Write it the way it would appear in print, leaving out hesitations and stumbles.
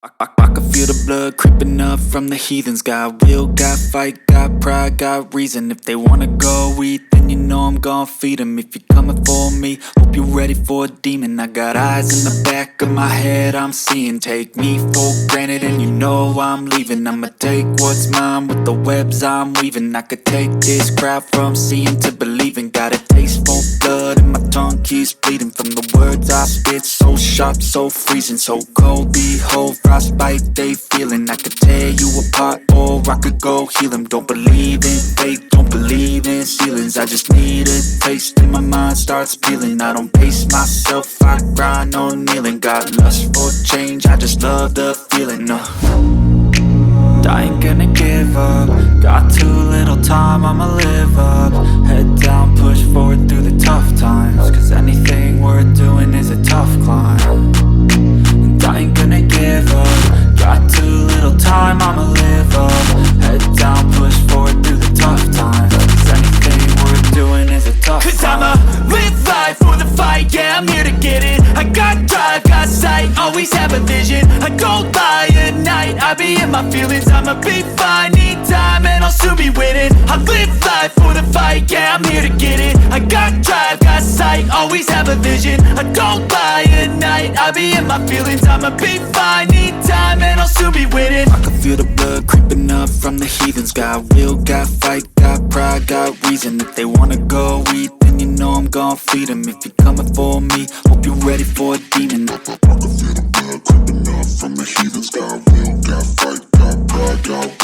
I can feel the blood creeping up from the heathens. Got will, got fight, got pride, got reason. If they wanna go eat, then you know I'm gon' feed them. If you're coming for me, hope you're ready for a demon. I got eyes in the back of my head, I'm seeing. Take me for granted and you know I'm leaving. I'ma take what's mine with the webs I'm weaving. I could take this crowd from seeing to believing. Got a taste for blood and my tongue keeps bleeding from the words I spit. So sharp, so freezing, so cold. Behold, frostbite they feeling. I could tear you apart or I could go heal them. Don't believe in fate, don't believe in ceilings. I just need a taste and my mind starts peeling. I don't pace myself, I grind on kneeling. Got lust for change, I just love the feeling. I ain't gonna give up. Got too little time, I'ma live up. Head down, push forward through the tough times. Cause anything worth doing is a tough climb. And I ain't gonna give up. Got too little time, I'ma live up. Head down, push forward through the tough times. Cause anything worth doing is a tough climb. Cause I'ma live life for the fight, yeah, I'm here to get it. I got drive, got sight, always have a vision. I don't lie at night, I be in my feelings. I'ma be fine, need time and I'll soon be winning. I live life for the fight, yeah, I'm here to get it. I got drive, got sight, always have a vision. I don't lie at night, I be in my feelings. I'ma be fine, need time and I'll soon be winning. I can feel the blood creeping up from the heathens. Got will, got fight, got pride, got reason. If they wanna go eat, then you know I'm gon' feed them. If you're coming for me, hope you're ready for a demon. I can feel the blood creeping up from the heathens. Got will, got fight, got pride, got